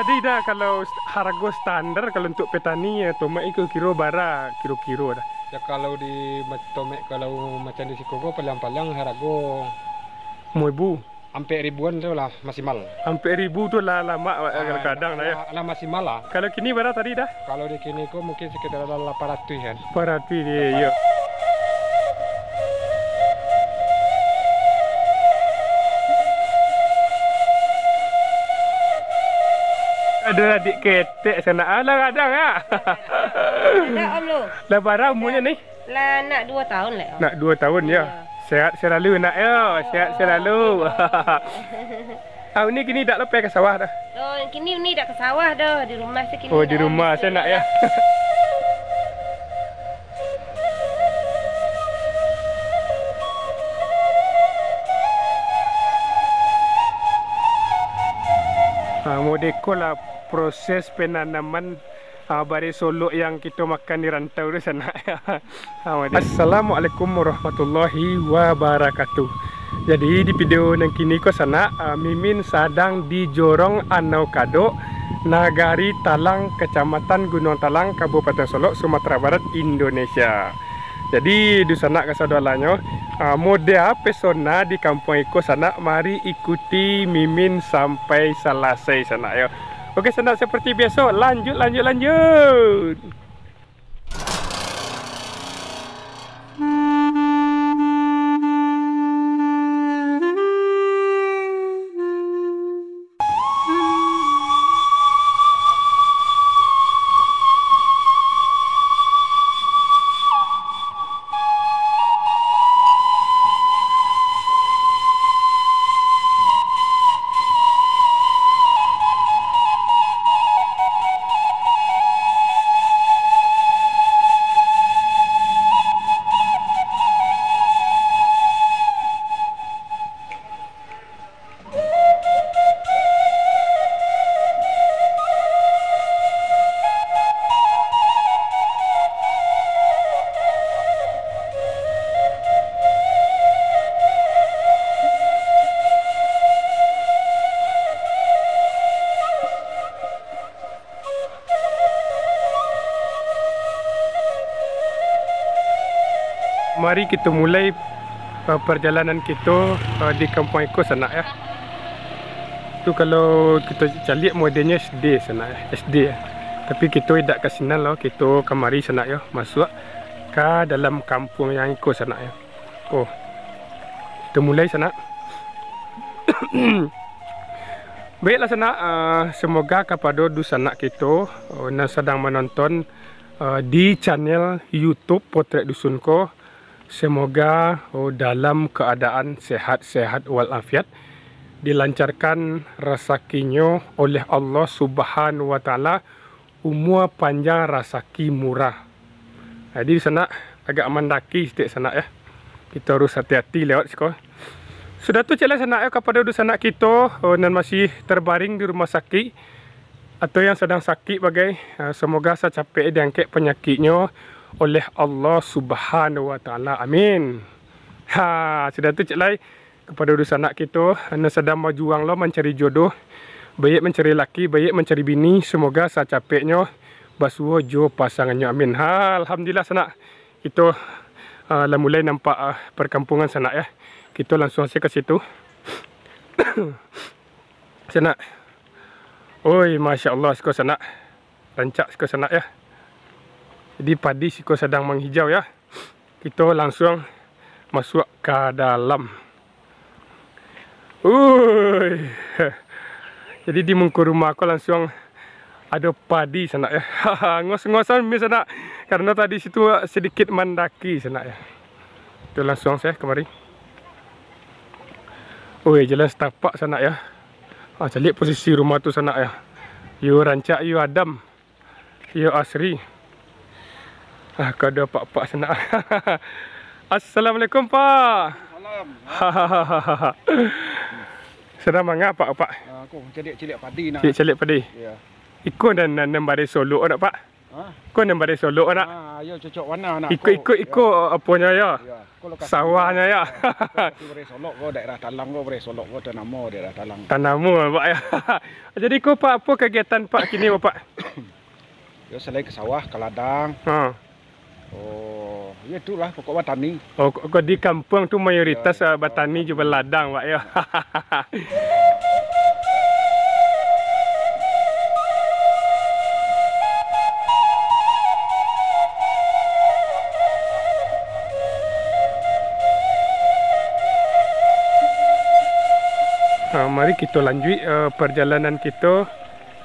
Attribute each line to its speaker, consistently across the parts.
Speaker 1: Jadi dah kalau harga standar kalau untuk petani ya tomat itu kilo bara kilo-kilo dah.
Speaker 2: Ya kalau di tomat kalau macam di Sikogo paling-paling harga
Speaker 1: Ribu.
Speaker 2: hampir ribuan tu lah maksimal.
Speaker 1: Hampir ribu tu lah lama kadang-kadang lah ya.
Speaker 2: Lah maksimal lah.
Speaker 1: Kalau kini berapa tadi dah?
Speaker 2: Kalau di kini ko mungkin sekitar 800 kan.
Speaker 1: Berarti dia ya. Ada adik ketek sana lah kadang ya.
Speaker 3: Ada om lu.
Speaker 1: Lah barang umurnya ni?
Speaker 3: Lah nak 2 tahun lah.
Speaker 1: Nak 2 tahun ya. Sehat selalu nak ya. Sehat selalu. Ni kini dah lepas ke sawah dah.
Speaker 3: Oh, kini ni dah ke sawah dah di rumah saya kini.
Speaker 1: Oh, di rumah saya nak ya. Modeko lah proses penanaman bari solok yang kita makan di rantau tu sana. Assalamualaikum warahmatullahi wabarakatuh. Jadi di video yang kini ko sana Mimin sedang di Jorong Anau Kado, Nagari Talang, Kecamatan Gunung Talang, Kabupaten Solok, Sumatera Barat, Indonesia. Jadi di sana kesaudalanya model pesona di kampung Iko sana, mari ikuti Mimin sampai selesai sana ya. Oke sana seperti biasa, lanjut. Mari kita mulai perjalanan kita di kampung Iko sana ya. Tu kalau kita cari modelnya SD sana ya, SD ya. Tapi kita tidak ke sini lah, kita kemari sana ya, masuk ke dalam kampung yang Iko sana ya. Oh, kita mulai sana. Baiklah sana, semoga kepada dusana kita yang sedang menonton di channel YouTube Potret Dusunko, semoga dalam keadaan sehat-sehat walafiat, dilancarkan rezekinya oleh Allah Subhanahu wa taala, umur panjang, rezeki murah. Jadi di sana agak mendaki sedikit sana ya. Kita harus hati-hati lewat sekolah. Sudah tu cakap sana ya kepada dusana kita yang masih terbaring di rumah sakit atau yang sedang sakit bagai, semoga secepatnya diangkat penyakitnya oleh Allah Subhanahu wa taala. Amin. Sudah tu cek kepada urusan anak kita yang sedang berjuang lo mencari jodoh, baik mencari laki, baik mencari bini, semoga secapeknya basuh jo pasangannya. Amin. Alhamdulillah sana kita lah mulai nampak perkampungan sana ya. Kita langsung saja ke situ. Sana. Oi, masya-Allah siko sana. Rancak siko sana ya. Jadi padi siko sedang menghijau ya. Kita langsung masuk ke dalam. Jadi di muka rumah aku langsung ada padi sana ya. Ngos-ngosan mi sana karena tadi situ sedikit mendaki sana ya. Itu langsung saya kemari. Jelas tapak sana ya. Cari posisi rumah tu sana ya. Yo rancak, yo adam, yo asri. Kau ada pak-pak sana. Assalamualaikum Pak. Salam. Sedang mangap Pak?
Speaker 2: Aku cari padi nak.
Speaker 1: Cari padi.
Speaker 2: Ya.
Speaker 1: Ikut dan nambari solo nak Pak. Kau nak balik Solok nak?
Speaker 2: Ayo cocok warna nak.
Speaker 1: Ikut apanya ya? Sawahnya ya.
Speaker 2: Beri Solok kau daerah Talang kau beri Solok kau Tanamo daerah Talang.
Speaker 1: Tanamu Pak ya. Jadi kau Pak apa kegiatan Pak kini Pak?
Speaker 2: Ya selain ke sawah, ke ladang. Oh, ya itulah pokok bertani.
Speaker 1: Oh, kau di kampung tu mayoritas bertani juga ladang Pak ya. Mari kita lanjut perjalanan kita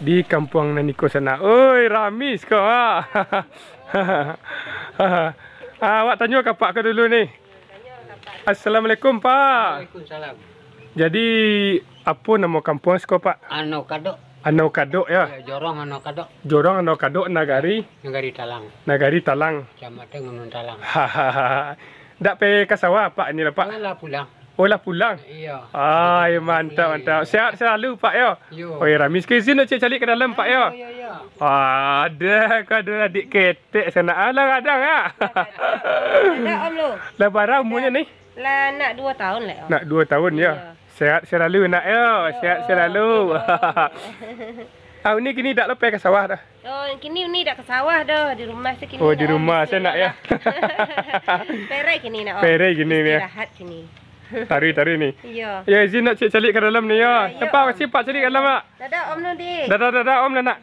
Speaker 1: di kampung Naniko sana. Oi, ramis kau ah. Awak tanya ke Pak ke dulu ni. Assalamualaikum Pak.
Speaker 4: Waalaikumsalam.
Speaker 1: Jadi apa nama kampung kau Pak?
Speaker 4: Ano Kadok.
Speaker 1: Ano Kadok ya.
Speaker 4: Jorong Ano Kadok.
Speaker 1: Jorong Ano Kadok Nagari.
Speaker 4: Nagari Talang.
Speaker 1: Nagari Talang.
Speaker 4: Kecamatan Gunung Talang.
Speaker 1: Dak pe ke sawah Pak ni lah Pak.
Speaker 4: Alah pulang.
Speaker 1: Oh lah pulang.
Speaker 4: Iya.
Speaker 1: Ay mantap. Sehat selalu Pak ya.
Speaker 4: Yo.
Speaker 1: Oi ramis ke izin nak cari ke dalam Pak ya.
Speaker 4: Ya.
Speaker 1: Ada kau ada adik ketek sana lah kadang ah.
Speaker 3: Ada Om lu.
Speaker 1: Lah barang umurnya ni?
Speaker 3: Lah nak 2 tahun lah Om.
Speaker 1: Nak 2 tahun ya. Sehat selalu nak ya. Sehat selalu. Ni kini dak lepas ke sawah dah.
Speaker 3: Oh, kini ni dah ke sawah dah di rumah sekini.
Speaker 1: Oh di rumah saya nak ya.
Speaker 3: Perai kini nak Om.
Speaker 1: Perai gini ni ya.
Speaker 3: Istirahat kini.
Speaker 1: Tari ni.
Speaker 3: Ya.
Speaker 1: Ya izin nak cari ke dalam ni ya.
Speaker 3: Ya,
Speaker 1: Cepat
Speaker 3: Om.
Speaker 1: masih Pak cari ke dalam nak.
Speaker 3: Dadah Om nu dik.
Speaker 1: Dadah Om nak.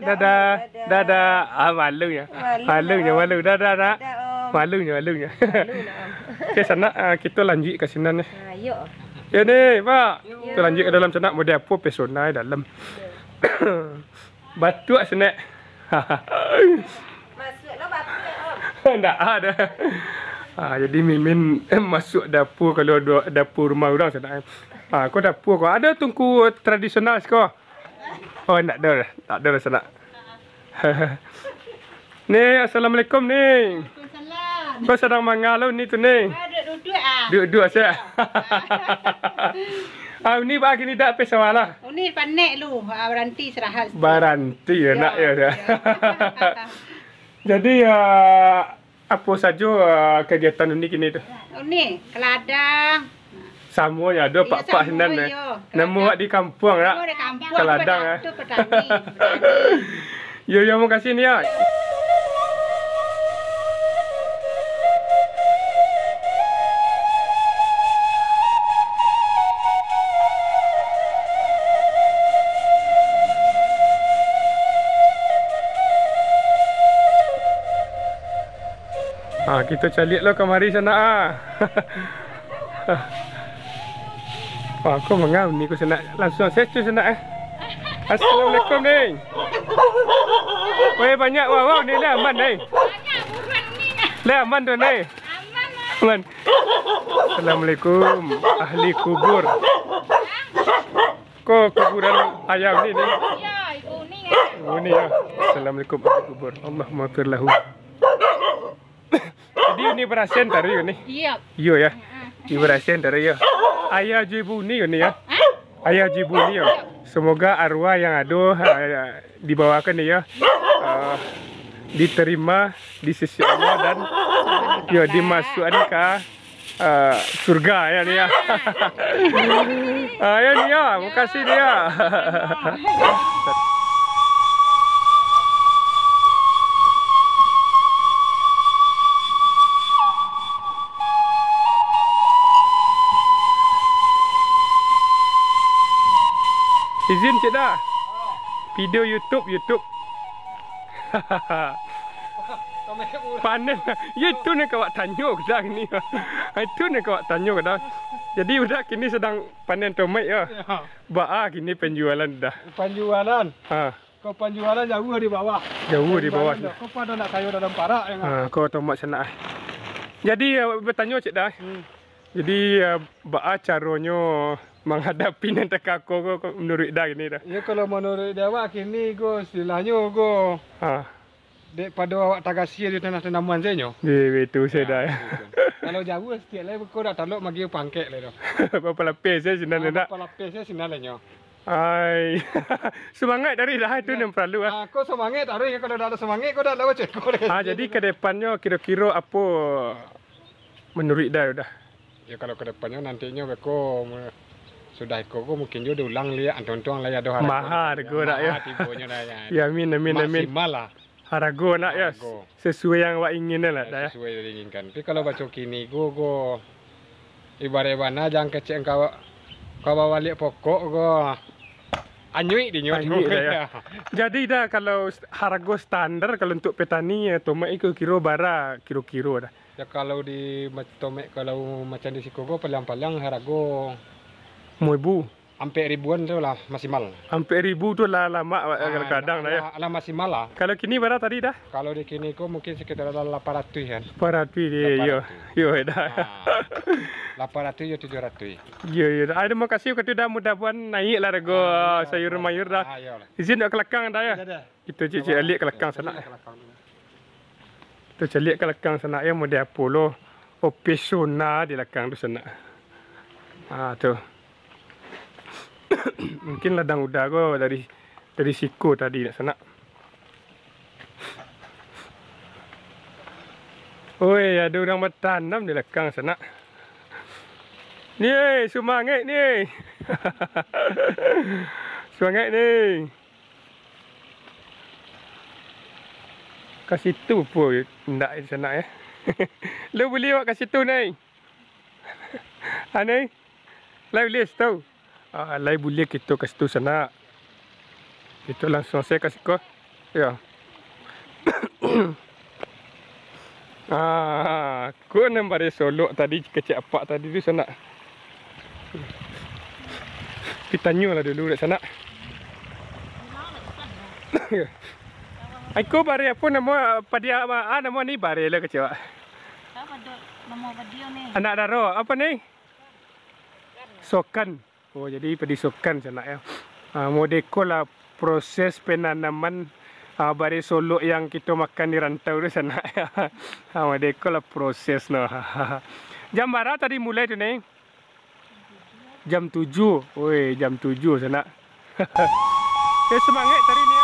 Speaker 1: Dadah. Malunya. Malu. Dadah.
Speaker 3: Dadah Om.
Speaker 1: Malunya.
Speaker 3: Malu nak Om.
Speaker 1: Okey sana kita lanjut ke sini ni.
Speaker 3: Yuk.
Speaker 1: Ya ni Pak. Kita lanjut ke dalam sana model apa pesona dalam. Batuk senek.
Speaker 3: Masuklah batu Om.
Speaker 1: Tak ada. Jadi Mimin masuk dapur kalau dapur rumah orang sana. Kau dapur kau ada tungku tradisional kau. Oh tak ada sana. Ni assalamualaikum ni.
Speaker 5: Waalaikumsalam.
Speaker 1: Kau sedang mangalau ni tu ni.
Speaker 5: Duduk ah.
Speaker 1: Duduk saya. Ni bagi ni dak pesawah lah.
Speaker 5: Ini panek lu, berhenti serahat.
Speaker 1: Baranti ya nak ya. Jadi apa saja kegiatan ni kini tu?
Speaker 5: Ini keladang.
Speaker 1: Sama ya, ada pak-pak senan ni. Nama di kampung tak?
Speaker 5: Oh, di kampung.
Speaker 1: Keladang
Speaker 5: Itu petani.
Speaker 1: Ya, terima kasih ni ya. Kita calik lah kemari sana. Aku mengau ni aku sana. Langsung saya tu sana. Assalamualaikum ni. Weh banyak wow ni lah aman ni. Lah aman tu ni. Aman. Assalamualaikum ahli kubur. Kau kuburan ayam ni ni.
Speaker 5: Ya, ibu ni.
Speaker 1: Oh ni ya. Assalamualaikum ahli kubur. Allahumma fir lahu. Jadi ni berasen tadi ni.
Speaker 5: Iya.
Speaker 1: Yo ya. Ni berasen tadi ya. Ayah jibu ni ni ya. Ayah jibu ni ya. Semoga arwah yang ada dibawakan ni ya. Diterima di sisi Allah dan ya dimasukkan ke surga ya ni ya. Ya ni ya. Terima kasih ni ya. Izin cik dah. Video YouTube. Panen. Ya itu ni kau tanya ke dah ni. Itu ni kau tanya ke dah. Jadi udah kini sedang panen tomat ya. Ba kini penjualan dah.
Speaker 2: Penjualan. Kau penjualan jauh di bawah.
Speaker 1: Jauh di bawah.
Speaker 2: Kau pada nak sayur dalam parak yang.
Speaker 1: Kau tomat sana. Jadi bertanya cik dah. Jadi ba caranya menghadapi nanti kakak menurut dah ini dah.
Speaker 2: Ya kalau menurut dia awak kini go istilahnya go. Dek pada awak tagasi di tanah tanaman saya.
Speaker 1: Itu saya dah.
Speaker 2: Kalau jauh sikit lah kau dah taluk magi pangkek lah.
Speaker 1: Berapa lapis saya sinan nak.
Speaker 2: Berapa lapis saya sinan lah.
Speaker 1: Ai. Semangat dari dah itu yang perlu ah.
Speaker 2: Kau semangat, hari kalau dah ada semangat, kau dah baca kau.
Speaker 1: Jadi ke depannya kira-kira apa menurut dah udah.
Speaker 2: Ya kalau ke depannya nantinya beko sudah kau mungkin juga ulang lihat anton-anton lah ya doa.
Speaker 1: Mahal go nak ya.
Speaker 2: Tipunya dah ya.
Speaker 1: Ya amin amin amin.
Speaker 2: Maksimal lah.
Speaker 1: Harago nak ya.
Speaker 2: Harago.
Speaker 1: Sesuai yang awak ingin lah dah ya.
Speaker 2: Sesuai yang diinginkan. Tapi kalau baca kini go ibarat-ibarat jangan kecil kau bawa balik pokok go. Anyui di nyut.
Speaker 1: Ya. Jadi dah kalau harga standar kalau untuk petani ya tomat itu kira bara kira-kira dah.
Speaker 2: Ya kalau di tomat kalau macam di Sikogo paling-paling harga
Speaker 1: Ribu.
Speaker 2: hampir ribuan tu lah maksimal.
Speaker 1: Hampir 1000 tu lah lama kadang-kadang dah ya.
Speaker 2: Lah maksimal lah.
Speaker 1: Kalau kini berapa tadi dah?
Speaker 2: Kalau di kini ko mungkin sekitar 800 kan.
Speaker 1: 400 dia. Yo dah.
Speaker 2: 800 yo 700.
Speaker 1: Yo. Ada makasih kata dah mudah-mudahan naik lah harga sayur mayur dah. Izin nak kelakang dah ya. Itu cik alik kelakang sana. Tu cik kelakang sana ya model Apollo. Opesona di belakang tu sana. Tu. Mungkin ladang udah go dari Siko tadi nak sana. Oi, ada orang bertanam di belakang sana. Ni, semangat ni. Semangat ni. Kat situ pun ndak di sana ya. Lu boleh awak kat situ ni. Ni. Lai boleh tahu. Lai boleh kita kat situ sana. Itu langsung saya kasih kau. Ya. Aku nampak dia solok tadi kecil apa tadi tu sana. Kita tanya lah dulu kat sana. Aku bare apa nama padia nama ni bare lah kecil.
Speaker 5: Apa nama dia ni?
Speaker 1: Anak daro apa ni? Sokan. Oh jadi padi sokan sana ya. Modeko lah proses penanaman bare solok yang kita makan di rantau tu sana ya. Modeko lah proses no. Jam berapa tadi mulai tu ni? Jam 7. Oi, jam 7 sana. Semangat tadi ni.